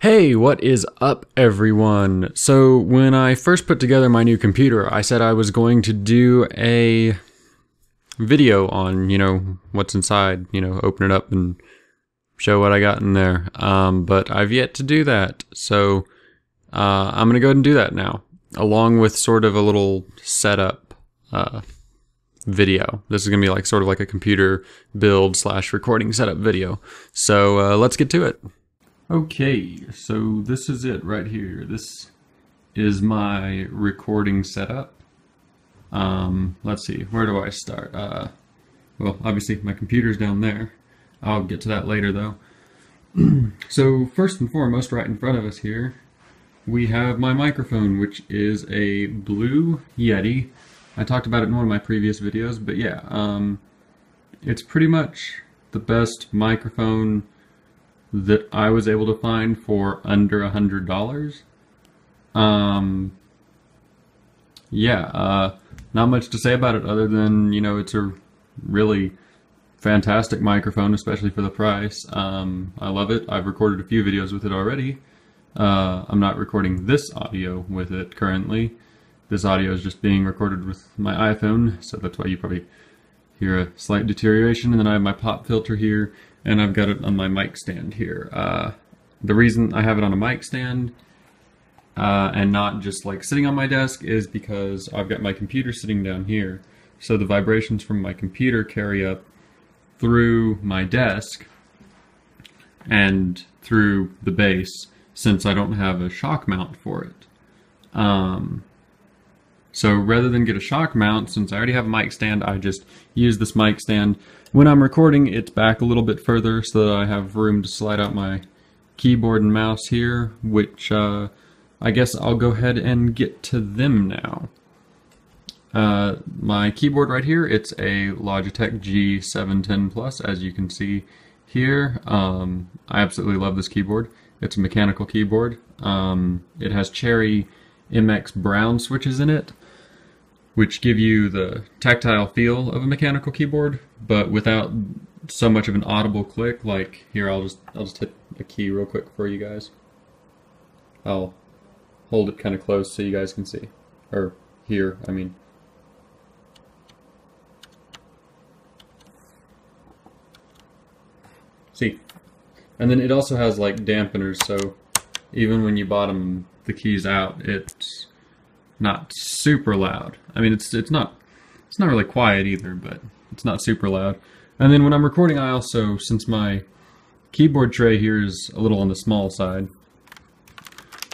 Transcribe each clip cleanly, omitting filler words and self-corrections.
Hey, what is up, everyone? So when I first put together my new computer, I said I was going to do a video on, what's inside, open it up and show what I got in there. But I've yet to do that. So I'm going to go ahead and do that now, along with sort of a little setup video. This is going to be like sort of like a computer build / recording setup video. So let's get to it. Okay, so this is it right here. This is my recording setup. Let's see, where do I start? Well, obviously my computer's down there. I'll get to that later though. So first and foremost, right in front of us here, we have my microphone, which is a blue Yeti. I talked about it in one of my previous videos, but yeah, it's pretty much the best microphone that I was able to find for under $100. Not much to say about it other than, it's a really fantastic microphone, especially for the price. I love it. I've recorded a few videos with it already. I'm not recording this audio with it currently. This audio is just being recorded with my iPhone, so that's why you probably hear a slight deterioration. And then I have my pop filter here, and I've got it on my mic stand here. The reason I have it on a mic stand and not just like sitting on my desk is because I've got my computer sitting down here. So the vibrations from my computer carry up through my desk and through the base, since I don't have a shock mount for it. So rather than get a shock mount, since I already have a mic stand, I just use this mic stand. When I'm recording, it's back a little bit further so that I have room to slide out my keyboard and mouse here, which I guess I'll go ahead and get to them now. My keyboard right here, it's a Logitech G710 Plus, as you can see here. I absolutely love this keyboard. It's a mechanical keyboard. It has Cherry MX Brown switches in it, which give you the tactile feel of a mechanical keyboard, but without so much of an audible click. Like here, I'll just hit a key real quick for you guys. I'll hold it kind of close so you guys can see, or hear, I mean. See, and then it also has like dampeners, so even when you bottom the keys out, it's not super loud. I mean, it's not really quiet either, but it's not super loud. And then when I'm recording, I also, since my keyboard tray here is a little on the small side,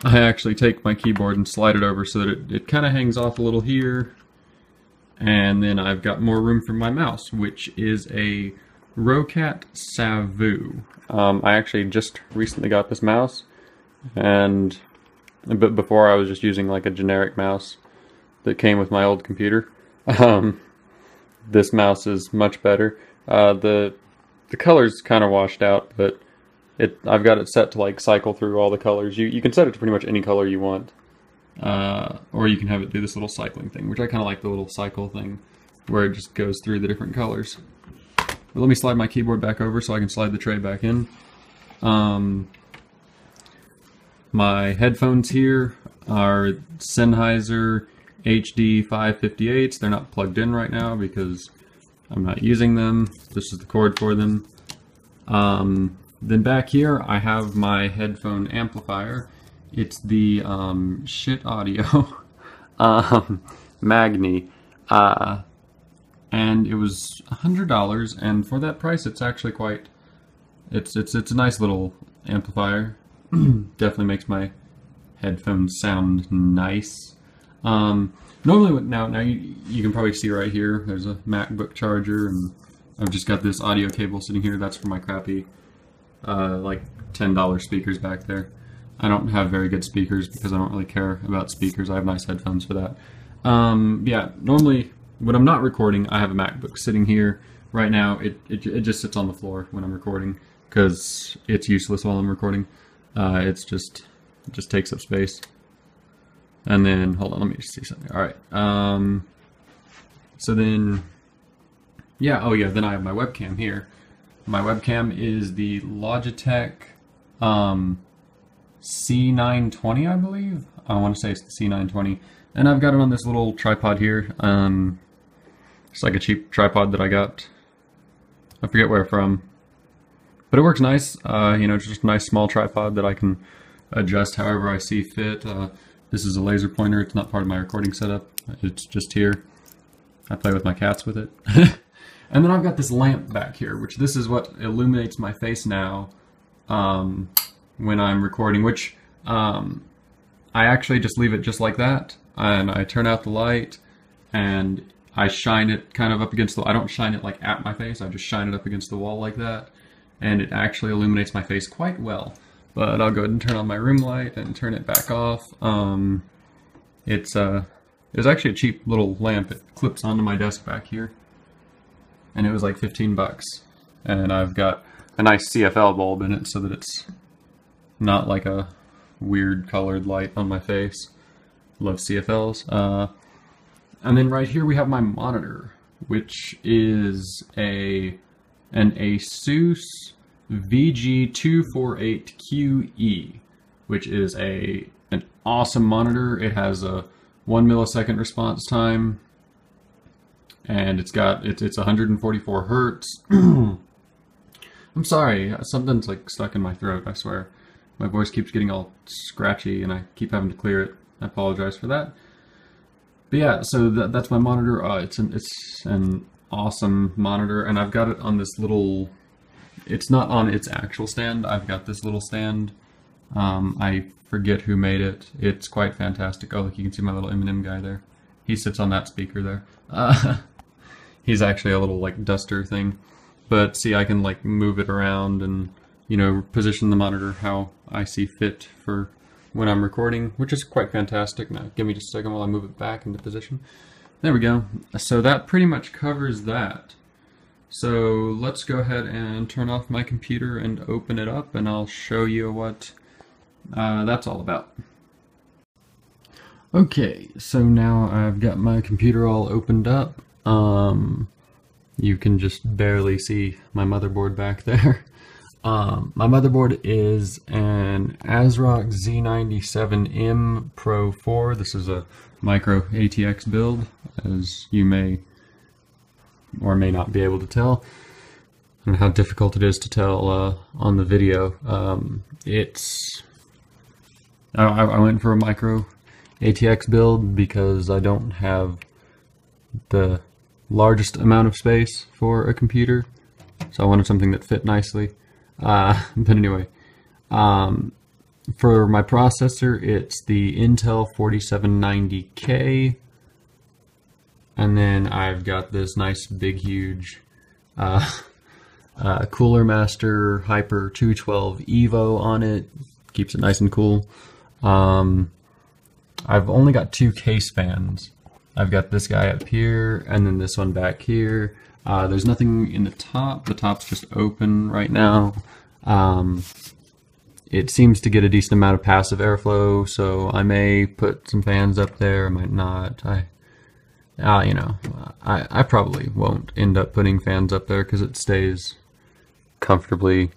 I actually take my keyboard and slide it over so that it kind of hangs off a little here. And then I've got more room for my mouse, which is a ROCCAT Savu. I actually just recently got this mouse, but before I was just using like a generic mouse that came with my old computer. This mouse is much better. The color's kind of washed out, but I've got it set to like cycle through all the colors. You can set it to pretty much any color you want, or you can have it do this little cycling thing, which I kind of like the little cycle thing where it just goes through the different colors. But let me slide my keyboard back over so I can slide the tray back in. My headphones here are Sennheiser HD 558s. They're not plugged in right now because I'm not using them. This is the cord for them. Then back here I have my headphone amplifier. It's the Schiit audio Magni. And it was $100, and for that price it's actually quite, it's a nice little amplifier. Definitely makes my headphones sound nice. Normally, now you can probably see right here, there's a MacBook charger, and I've just got this audio cable sitting here. That's for my crappy, like $10 speakers back there. I don't have very good speakers because I don't really care about speakers. I have nice headphones for that. Yeah, normally when I'm not recording, I have a MacBook sitting here. Right now, it just sits on the floor when I'm recording because it's useless while I'm recording. It just takes up space. And then, hold on, let me just see something. All right. So then, yeah, oh yeah, then I have my webcam here. My webcam is the Logitech C920, I believe. I want to say it's the C920. And I've got it on this little tripod here. It's like a cheap tripod that I got. I forget where from. But it works nice. You know, just a nice small tripod that I can adjust however I see fit. This is a laser pointer. It's not part of my recording setup. It's just here. I play with my cats with it. And then I've got this lamp back here, which this is what illuminates my face now when I'm recording, which I actually just leave it just like that. And I turn out the light and I shine it kind of up against the, I don't shine it like at my face, I just shine it up against the wall like that. And it actually illuminates my face quite well. But I'll go ahead and turn on my room light and turn it back off. It's actually a cheap little lamp. It clips onto my desk back here. And it was like 15 bucks. And I've got a nice CFL bulb in it so that it's not like a weird colored light on my face. Love CFLs. And then right here we have my monitor, which is an Asus VG248QE, which is an awesome monitor. It has a 1 millisecond response time, and it's 144 hertz. I'm sorry, something's like stuck in my throat, I swear. My voice keeps getting all scratchy and I keep having to clear it. I apologize for that. But yeah, so that's my monitor. It's an awesome monitor, and I've got it on this little, it's not on its actual stand. I've got this little stand. I forget who made it. It's quite fantastic. Oh, look, you can see my little M&M guy there. He sits on that speaker there. He's actually a little like duster thing. But see, I can like move it around and, you know, position the monitor how I see fit for when I'm recording, which is quite fantastic. Now, give me just a second while I move it back into position. There we go. So that pretty much covers that. So let's go ahead and turn off my computer and open it up, and I'll show you what that's all about. Okay, so now I've got my computer all opened up. You can just barely see my motherboard back there. My motherboard is an ASRock Z97M Pro 4. This is a micro ATX build, as you may or may not be able to tell, and how difficult it is to tell on the video. I went for a micro ATX build because I don't have the largest amount of space for a computer, so I wanted something that fit nicely. But anyway, for my processor, it's the Intel 4790K, and then I've got this nice big huge Cooler Master Hyper 212 Evo on it. Keeps it nice and cool. I've only got 2 case fans. I've got this guy up here and then this one back here. There's nothing in the top. The top's just open right now. It seems to get a decent amount of passive airflow, so I may put some fans up there, I might not. I probably won't end up putting fans up there because it stays comfortably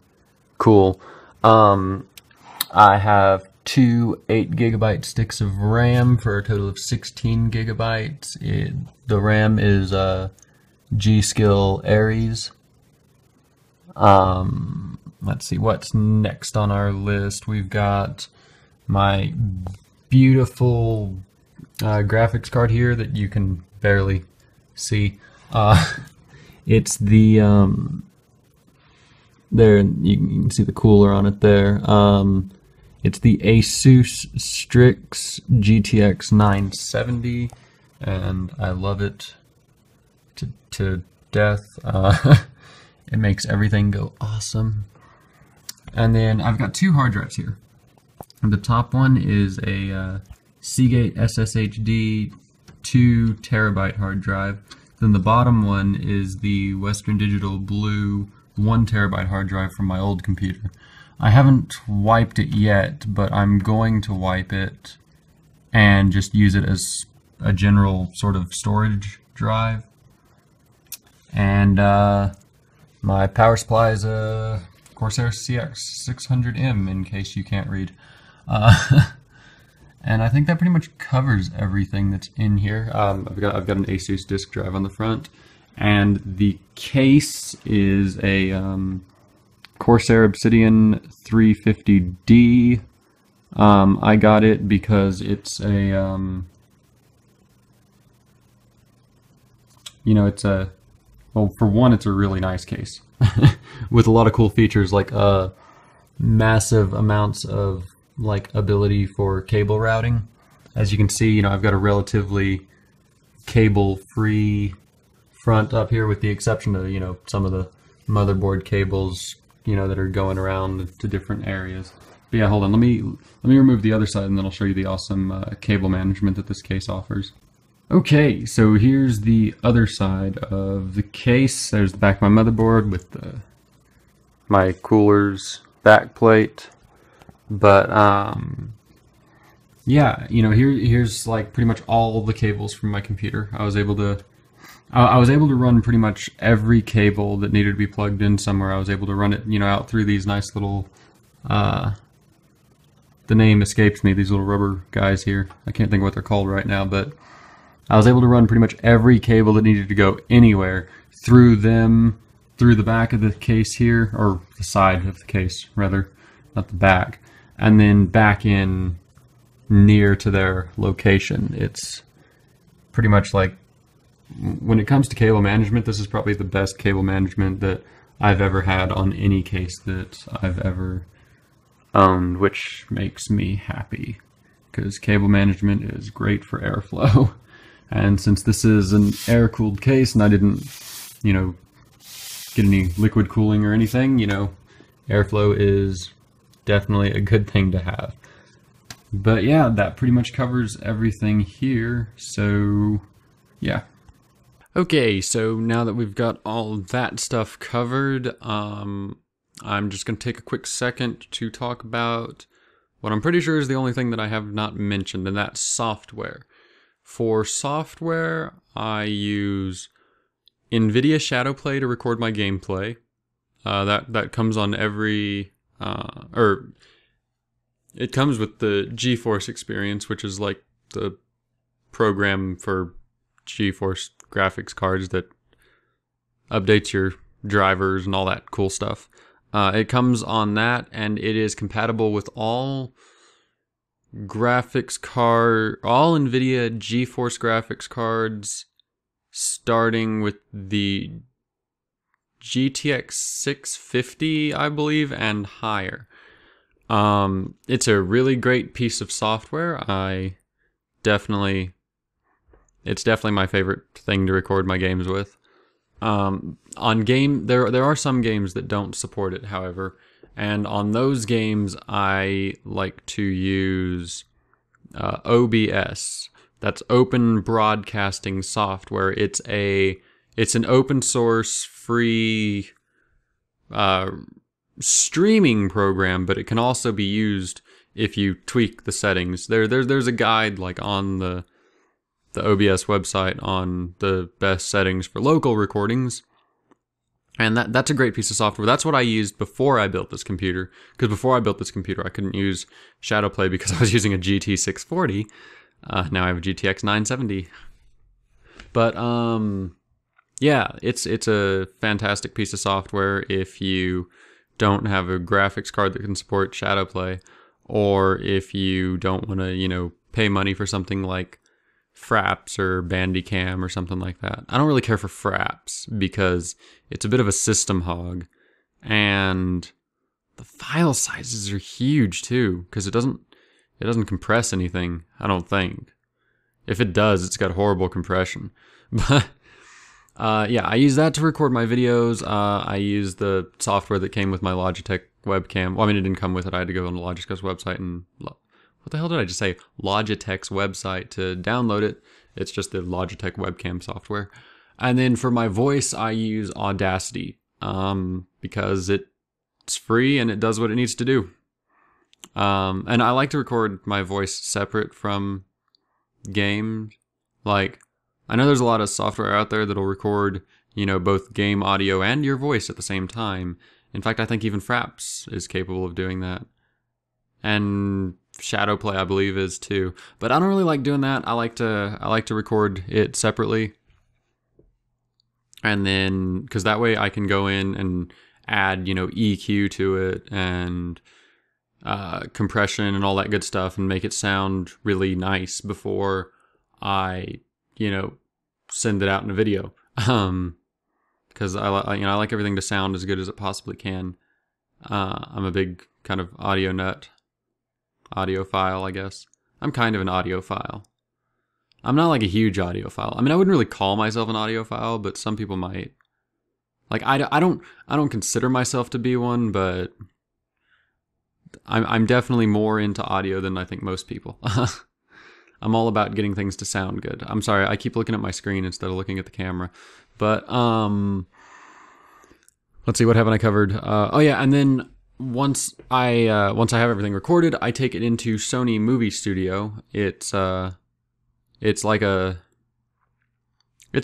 cool. I have 2 8GB sticks of RAM for a total of 16 gigabytes. The RAM is G.Skill Ares. Let's see what's next on our list. We've got my beautiful graphics card here that you can barely see. It's the there you can see the cooler on it there. It's the Asus STRIX GTX 970, and I love it to death. It makes everything go awesome. And then I've got 2 hard drives here. And the top one is a Seagate SSHD 2 terabyte hard drive. Then the bottom one is the Western Digital Blue 1 terabyte hard drive from my old computer. I haven't wiped it yet, but I'm going to wipe it and just use it as a general sort of storage drive. And my power supply is a Corsair CX600M, in case you can't read. And I think that pretty much covers everything that's in here. I've got an Asus disk drive on the front, and the case is a Corsair Obsidian 350D. I got it because it's a well, for one, it's a really nice case with a lot of cool features, like massive amounts of ability for cable routing. As you can see, I've got a relatively cable-free front up here, with the exception of some of the motherboard cables that are going around to different areas. But yeah, hold on. Let me remove the other side, and then I'll show you the awesome cable management that this case offers. Okay, so here's the other side of the case. There's the back of my motherboard with my cooler's back plate. But yeah, here's like pretty much all the cables from my computer. I was able to run pretty much every cable that needed to be plugged in somewhere. I was able to run it, out through these nice little the name escapes me, these little rubber guys here. I can't think of what they're called right now, but I was able to run pretty much every cable that needed to go anywhere through them, through the back of the case here, or the side of the case, rather, not the back, and then back in near to their location. It's pretty much like, when it comes to cable management, this is probably the best cable management that I've ever had on any case that I've ever owned, which makes me happy, because cable management is great for airflow. And since this is an air-cooled case and I didn't, get any liquid cooling or anything, airflow is definitely a good thing to have. But yeah, that pretty much covers everything here, so yeah. Okay, so now that we've got all that stuff covered, I'm just going to take a quick second to talk about what I'm pretty sure is the only thing that I have not mentioned, and that's software. For software, I use NVIDIA Shadowplay to record my gameplay. That comes on every, it comes with the GeForce Experience, which is like the program for GeForce graphics cards that updates your drivers and all that cool stuff. It comes on that, and it is compatible with all all NVIDIA GeForce graphics cards, starting with the GTX 650, I believe, and higher. It's a really great piece of software. It's definitely my favorite thing to record my games with. There are some games that don't support it, however, and on those games I like to use OBS. That's Open Broadcasting Software. It's an open source free streaming program, but it can also be used if you tweak the settings. There's a guide like on the OBS website on the best settings for local recordings, and that's a great piece of software. That's what I used before I built this computer, because before I built this computer I couldn't use Shadowplay because I was using a GT 640. Now I have a GTX 970. But yeah, it's a fantastic piece of software if you don't have a graphics card that can support Shadowplay, or if you don't want to, pay money for something like Fraps or Bandicam or something like that. I don't really care for Fraps because it's a bit of a system hog, and the file sizes are huge too, because it doesn't compress anything, I don't think. If it does, it's got horrible compression. But yeah, I use that to record my videos. I use the software that came with my Logitech webcam. Well, I mean, it didn't come with it. I had to go on the Logitech's website and... What the hell did I just say? Logitech's website to download it. It's just the Logitech webcam software. And then for my voice, I use Audacity because it's free and it does what it needs to do. And I like to record my voice separate from games. Like, I know there's a lot of software out there that'll record, both game audio and your voice at the same time. In fact, I think even Fraps is capable of doing that. And shadow play, I believe, is too. But I don't really like doing that. I like to record it separately, and then because that way I can go in and add, you know, EQ to it and compression and all that good stuff, and make it sound really nice before I, you know, send it out in a video. Because I like everything to sound as good as it possibly can. I'm a big kind of audio nut, audiophile, I guess. I'm kind of an audiophile. I'm not like a huge audiophile. I mean, I wouldn't really call myself an audiophile, but some people might. Like, I don't consider myself to be one, but I'm definitely more into audio than I think most people. I'm all about getting things to sound good. I'm sorry, I keep looking at my screen instead of looking at the camera. But let's see, what haven't I covered? Oh yeah, and then once I have everything recorded, I take it into Sony Movie Studio. It's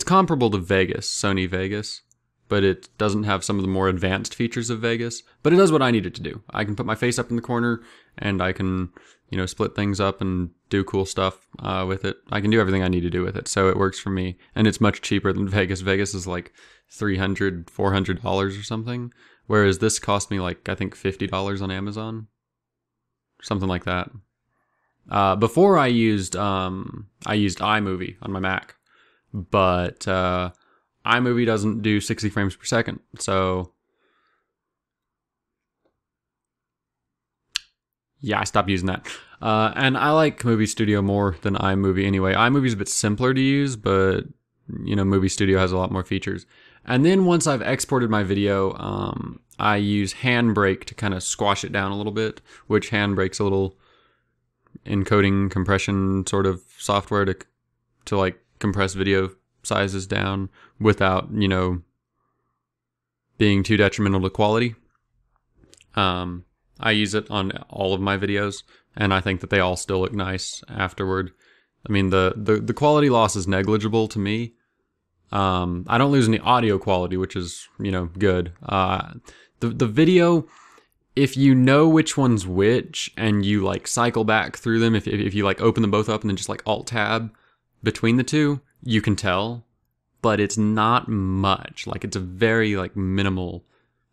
comparable to Vegas, Sony Vegas, but it doesn't have some of the more advanced features of Vegas. But it does what I need it to do. I can put my face up in the corner, and I can, you know, split things up and do cool stuff with it. I can do everything I need to do with it, so it works for me. And it's much cheaper than Vegas. Vegas is like $300, $400 or something, whereas this cost me like, I think, $50 on Amazon, something like that. Before I used iMovie on my Mac, but iMovie doesn't do 60 frames per second, so yeah, I stopped using that. And I like Movie Studio more than iMovie anyway. iMovie's a bit simpler to use, but you know, Movie Studio has a lot more features. And then once I've exported my video, I use Handbrake to kind of squash it down a little bit, which Handbrake's a little encoding compression sort of software to like compress video sizes down without, you know, being too detrimental to quality. I use it on all of my videos, and I think that they all still look nice afterward. I mean, the quality loss is negligible to me. I don't lose any audio quality, which is, you know, good. The video, if you know which one's which, and you like cycle back through them, if you like open them both up and then just like Alt Tab between the two, you can tell, but it's not much. Like, it's a very like minimal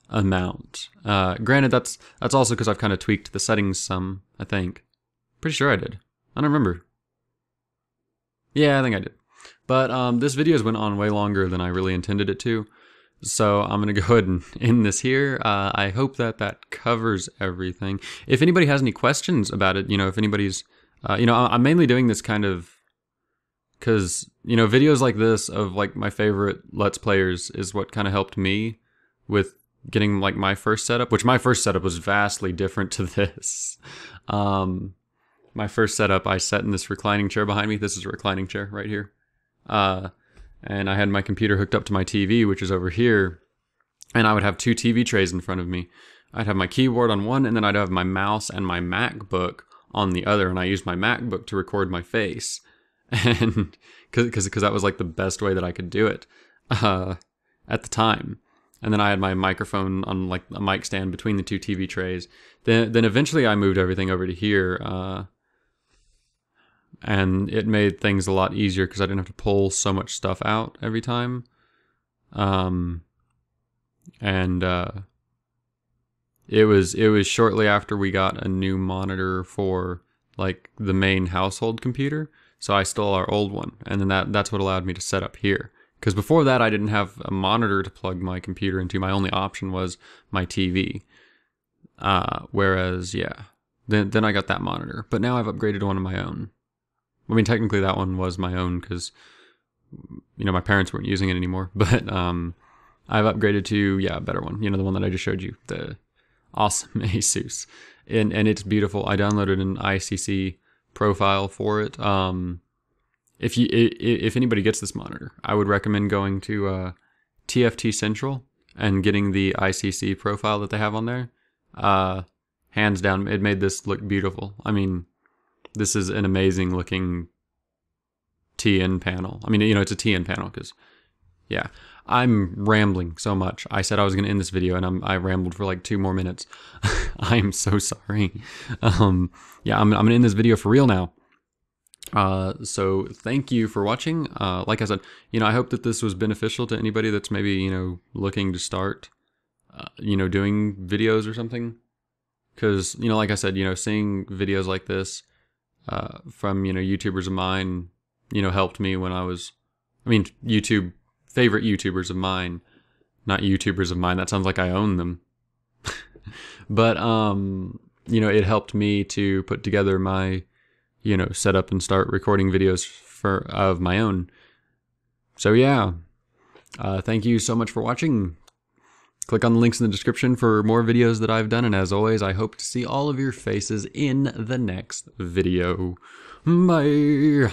amount. Granted, that's also because I've kind of tweaked the settings some, I think. Pretty sure I did. I don't remember. Yeah, I think I did. But this video has went on way longer than I really intended it to, so I'm going to go ahead and end this here. I hope that covers everything. If anybody has any questions about it, you know, if anybody's, you know, I'm mainly doing this kind of because, you know, videos like this of like my favorite Let's Players is what kind of helped me with getting like my first setup, which my first setup was vastly different to this. My first setup, I sat in this reclining chair behind me. This is a reclining chair right here. And I had my computer hooked up to my TV, which is over here. And I would have two TV trays in front of me. I'd have my keyboard on one, and then I'd have my mouse and my MacBook on the other. And I used my MacBook to record my face. And because that was like the best way that I could do it at the time. And then I had my microphone on like a mic stand between the two TV trays. Then eventually I moved everything over to here. And it made things a lot easier because I didn't have to pull so much stuff out every time. It was shortly after we got a new monitor for like the main household computer. So I stole our old one, and then that's what allowed me to set up here. Because before that, I didn't have a monitor to plug my computer into. My only option was my TV. Whereas, yeah, then I got that monitor. But now I've upgraded to one of my own. I mean, technically that one was my own because, you know, my parents weren't using it anymore. But I've upgraded to, yeah, a better one. You know, the one that I just showed you, the awesome Asus. And it's beautiful. I downloaded an ICC profile for it. If anybody gets this monitor, I would recommend going to TFT Central and getting the ICC profile that they have on there. Hands down, it made this look beautiful. I mean, this is an amazing looking TN panel. I mean, you know, it's a TN panel because, Yeah, I'm rambling so much. I said I was going to end this video, and I rambled for like 2 more minutes. I am so sorry. Yeah, I'm going to end this video for real now. So thank you for watching. Like I said, I hope that this was beneficial to anybody that's maybe, looking to start, doing videos or something. Because, like I said, seeing videos like this, from, YouTubers of mine, helped me when favorite YouTubers of mine, not YouTubers of mine. That sounds like I own them. But, it helped me to put together my, set up and start recording videos of my own. So yeah, thank you so much for watching. Click on the links in the description for more videos that I've done, and as always, I hope to see all of your faces in the next video. Bye!